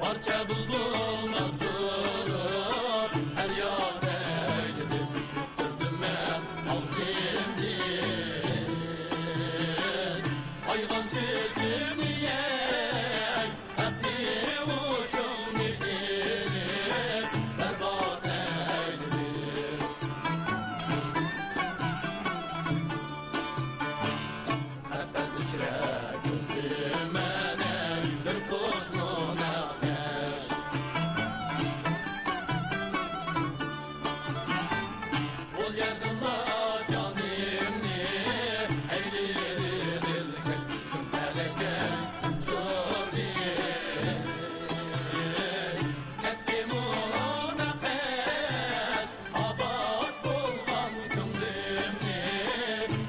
Parça buldular durur her yar eyledim. Gördüm ben avzimdir aygan sözünü yey tatlı uşum bilir berbat eyledim. Hepez içre gördüm mene bir kuşmun ateş. Ol yerdinla canimni eylir dilkeş şu meleke uçurdi. Kettim ona peş abad bulgan kümlümni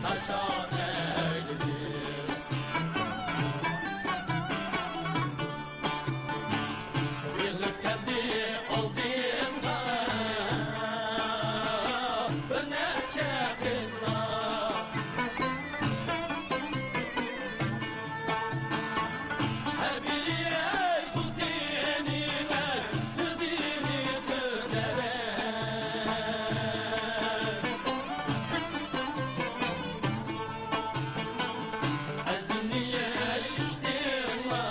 taşan eyledim. Yıllık geldi aldığımda bir neçe kızla. Her biri tut dinime sözünü sözlere. Ezniye içtim la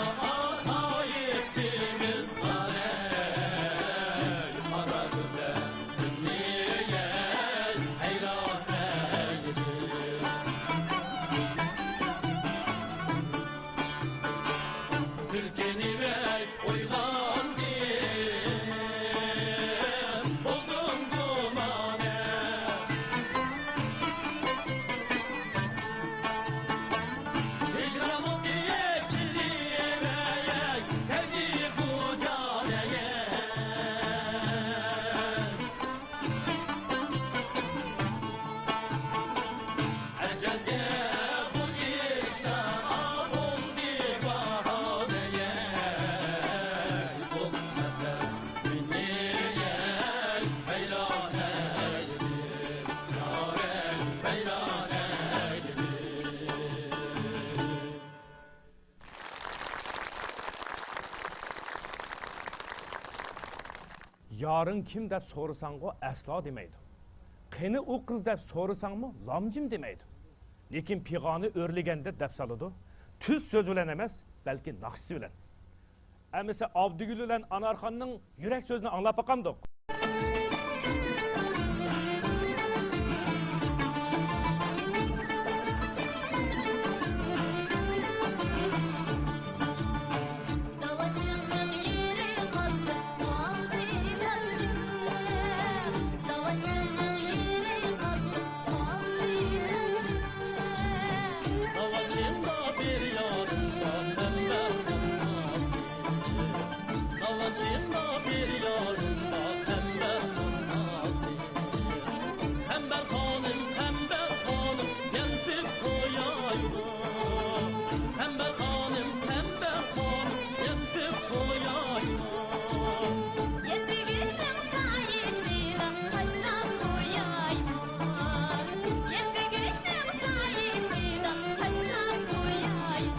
sahiptimiz gare. Kara göze dünyaya heyran eyledim. Silkenivek uygandım, oldum dumane. Hicranım eksiliyemeyek, geldi bu caneye. Ecelde bu işte oldu bahaneye. Bu kısmete dünyaya heyran eyledim. Yâre heyran eyledim. Yarın kim dep sorusan o asla demeydi. Qeni o kız dep sorusan mı lamcim demeydi. Lekin piğanı örlegende dep salıdı. Tüz söz bilen emes, belki nakşisi bilen. Emese Abdügül bilen Anarxan'ın yürek sözünü anlap bakamdık. Davaçının yeri kaldı, mavziden dinle. Davaçının yeri kaldı, mavziden dinle. Davaçında bir yarımda tembel kanat. Davaçında bir yarımda tembel kanat. Tembel hanım, gelip koyayım. Tembel hanım, gelip koyayım. Yetti güçten sayesinde taştan koyayım. Yetti güçten sayesinde taştan koyayım.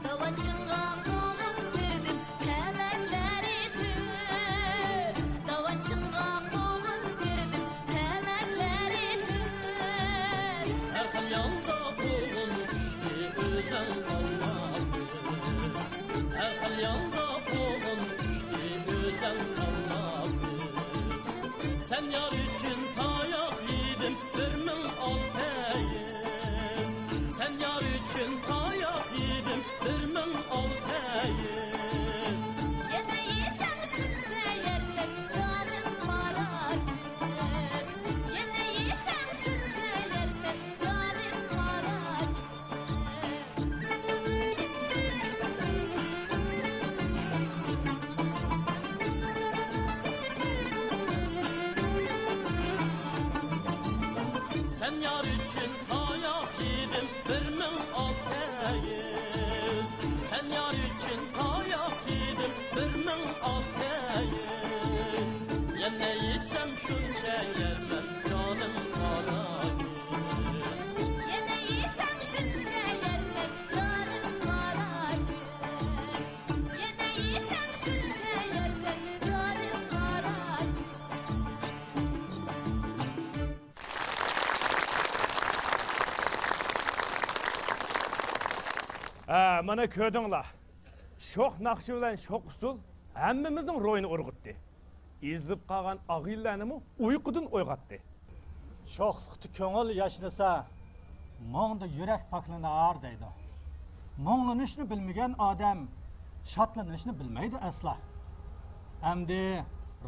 Davaçınğa kolun verdim, telekleri tüz. Davaçınğa kolun verdim, telekleri tüz. Her xil yansa pulun düştü, özən qalmadı. Her xil yansa pulun düştü, özən qalmadı. Sen yar üçün tayaq yedim, 1600. Sen yar üçün tayaq yedim, 1600. Yine yesem şunca yersen canım para küs. Yine yesem şunca yersen canım para küs. Sen yar üçün tayaq yedim, 1600. Sen yar üçün tayaq yedim, 1600. Ya neyse şunca yerler canım kara göz. Yine yesem şunca yersen canım kara göz. Yine yesem şunca yersen canım kara Mana ko'rdinglar. Shoh naqshi bilan shoh usul hammamizning ro'yini urg'itdi. Ezilib qolgan og'illarni uyqudan uyg'otdi. Sho'xliqda ko'ngil yashnasa, mo'ngda yurak paklanar deydi. Mo'nglanishni bilmagan odam shodlanishni bilmaydi asla. Endi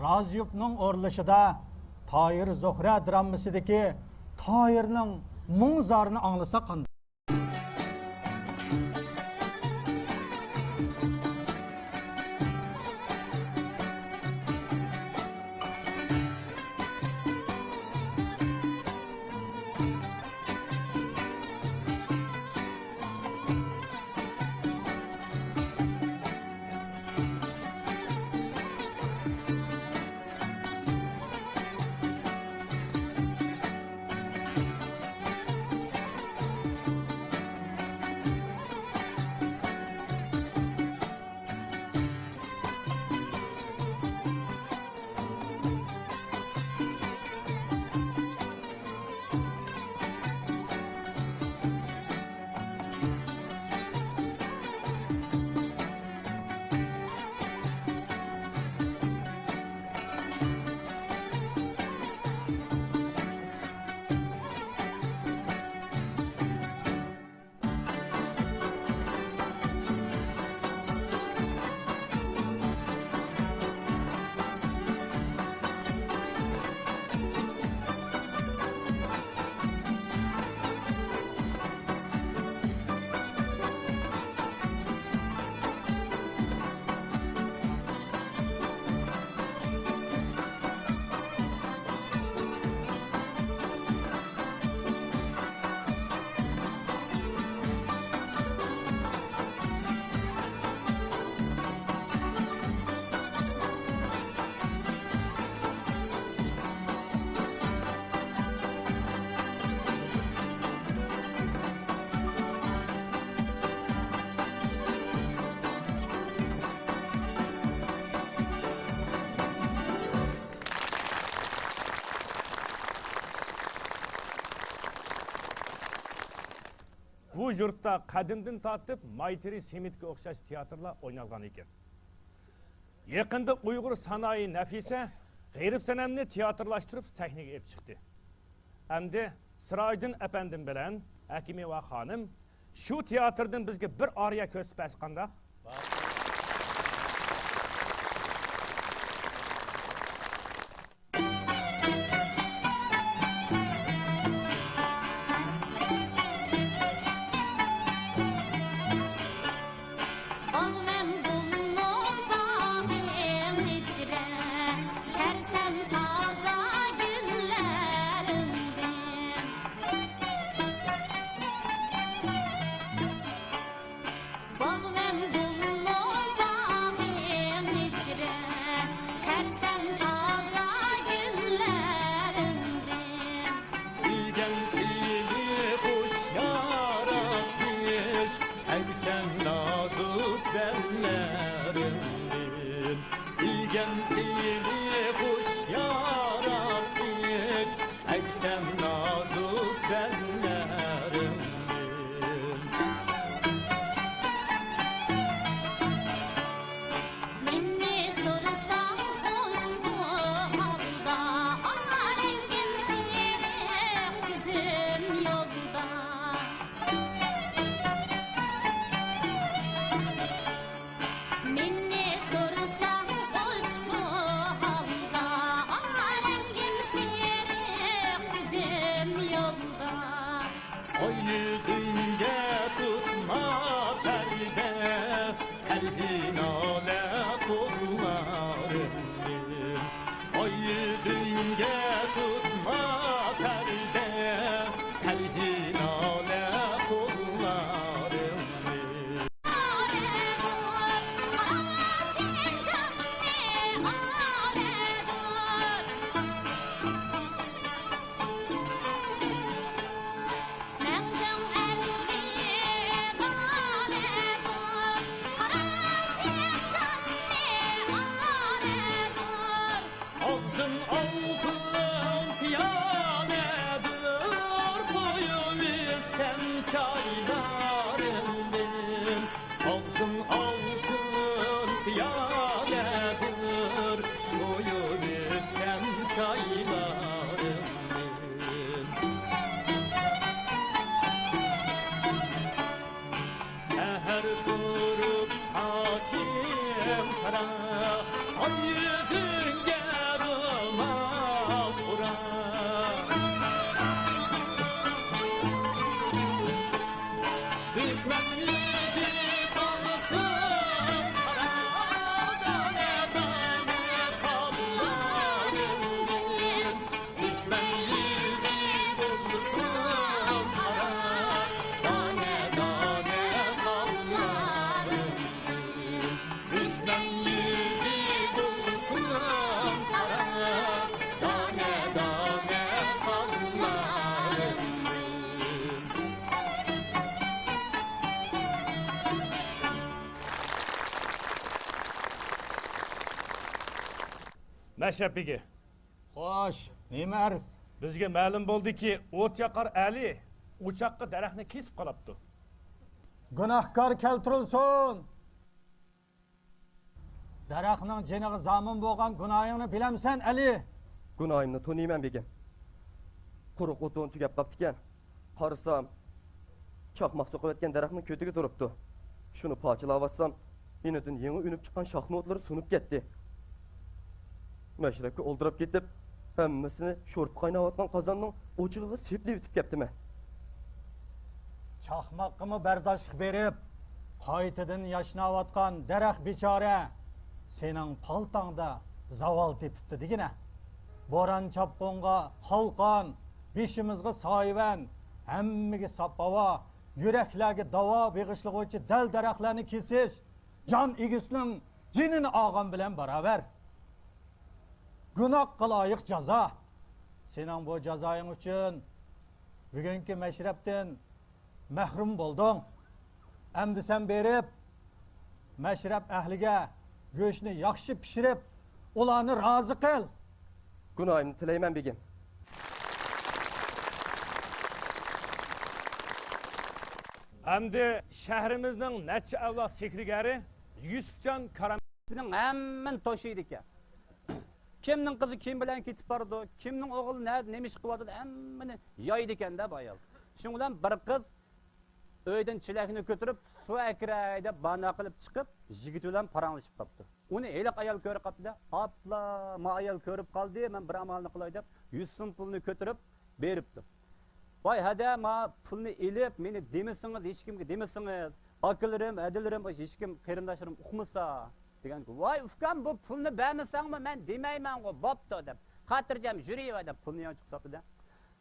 Raziyevning o'rlashida Toyir Zuhra dramasidagi Toyirning mung'zorini anglasa qanday? Bu yurtda qadimdan tortib Maytiri Semitga o'xshash teatrlar o'ynalgan ekan. Yaqinda Uyg'ur sanoyi Nafisa g'ayrib sanamni teatrlashtirib sahnaga olib chiqdi. Endi Sirojiddin apandim bilan Hakimova xonim shu teatrdan bizga bir ariya ko'rsatib berishganda Bağmen bulun bağın içre, tersen taza günlerinden. Bağmen bulun bağın içre, tersen taza günlerinden. Bilgen seni hoş yaratmış, eksen nadık benlerinden. Bilgen seni hoş yaratmış, eksen nadık benlerinden. Minni sorsam hoş bu halda, rengim siyah yüzüm yolda. Minni sorsam hoş bu halda, rengim siyah yüzüm yolda. Ay yüzünge tutma perde, kalbin ale kollarından. Ay yüzünge tutma perde, kalbin ale kollarından. Aşık canım ne Ağzın altın piyanedir, koyuversem çaylarından. Ağzın altın piyanedir, koyuversem çaylarından. Seher durup sakin kara, ay yüzünge bımak vura. Düşman yüzü bulsun kara, tane tane kallarından. Düşman yüzü bulsun kara, tane tane kallarından. Düşman yüzü bulsun kara, tane tane kallarından. Мәшрәп биге, Xo'sh, nima arz? bizga ma'lum bo'ldiki, o't yoqar Ali o'choqqa daraxtni kesib qolibdi. Gunohkor keltirilsin. Daraxtning jiniga zomin bo'lgan gunohingni bilamsan, Ali? Gunohimni tuniyman begim. Quruq o'tin tugab qopti ekan. Qarasam, chaqmoq soqayotgan daraxtning ko'tiga turibdi. Shuni pochilavatsam, inidan yangi unib chiqqan shoxni o'tlari sunib ketdi. Mashrabga o'ldirib ketib, hammasini sho'rib qaynayotgan qozonning o'chig'iga seplib yutib ketdiman. Chaqmoqqa bardoshlik berib, qaytadan yashnayotgan daraxt bechora sening paltangda zavol tepibdi degina. Bo'ron chopqonga qalqon, beshimizga soyvan, hammaga sopava, yuraklarga davo beg'ishlig'uvchi dal daraxtlarni kesish jon egisning jinini olgan bilan barobar. Gunohga loyiq jazo. Sening bu jazoing uchun bugungi mashrabdan mahrum bo'lding. Endi sen berib mashrab ahliga go'shtni yaxshi pishirib, ularni rozi qil. Gunohimni tilayman begim. Endi shahrimizning necha avlod sekrigari Yusufjon Sining hamman to'shiydi ekan. Kimning qizi kim bilan ketib bordi, kimning o'g'li nima ish qilyapti, hammani yoydi ekanda bu ayol. Shuning bilan bir qiz uydan chilakni ko'tarib, suv akiray deb bana qilib chiqib, yigit bilan paranglashib qopti. Uni eliq ayol ko'rib qopdi. Apla, ma ayol ko'rib qoldi, men bir amalni qilay deb 100 so'm pulni ko'tarib beribdi. Voy hada ma pulni elib, meni demisingiz, hech kimga demisingiz. Akilarim, adilarim, hech kim qarindoshlarim uqmasa degan. Voy ufkam bu pulni bermasangmi men demayman-ku, bo'pti deb. Xotirjam yurayver deb pulni yo'q chiqsapti.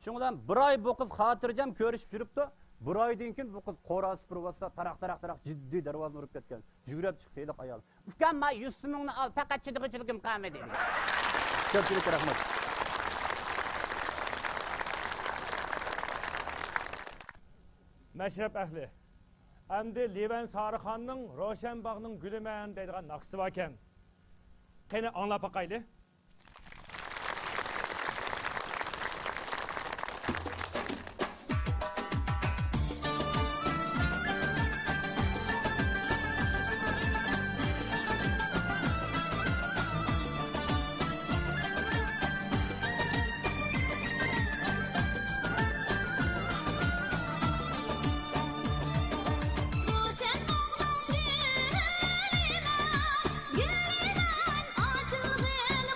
Shundan bir oy bu qiz xotirjam ko'rishib yuribdi. Bir oydan keyin bu qiz qo'ra supurvasa taraq jiddiy darvozani urib ketgan. Yugurib chiqsa edi ayol. Ufkam men 100 so'mingni al, faqat chidg'ichiligim qolmadi. Ko'pchilik rahmat. Mashrab ahli. Endi Levan Sarixonning Roshanbog'ning guliman deydigan naqsi bor ekan. Qani anglab boqayli. Sen oğlum gülüme, gülümen açılgın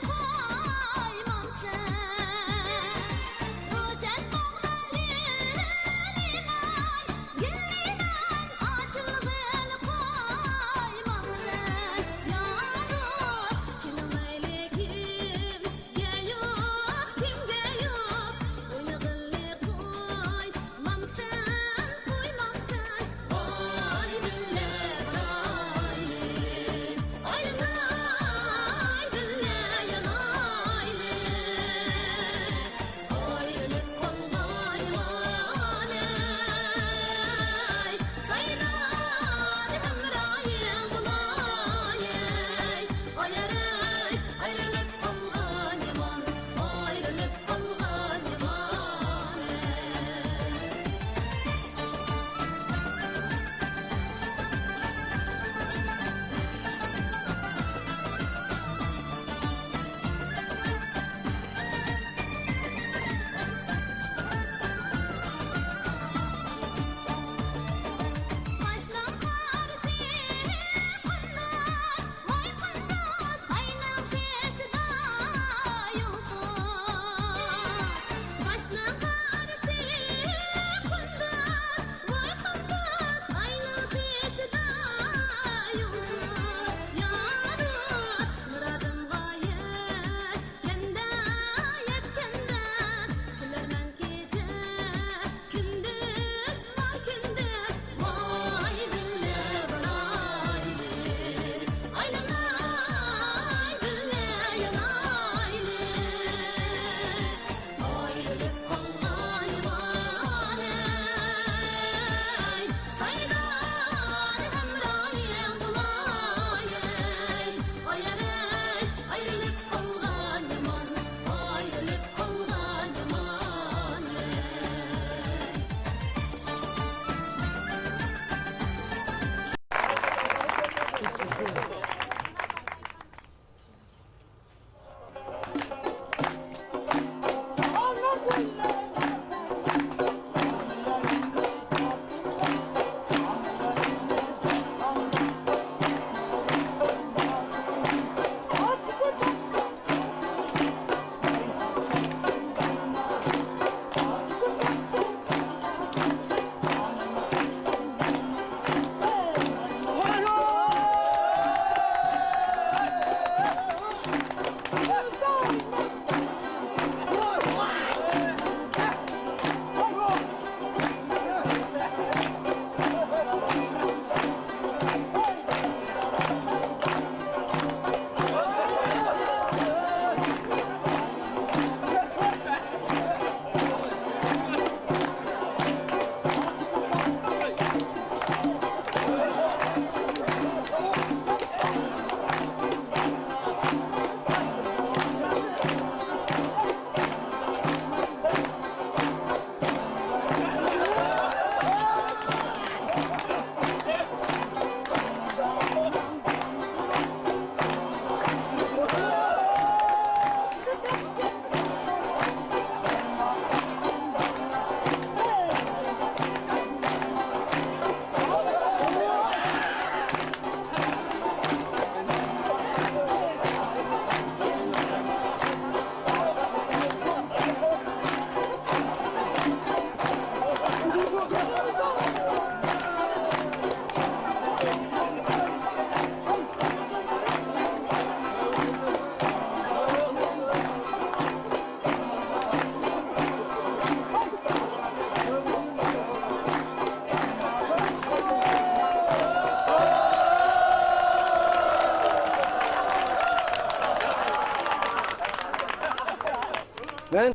Men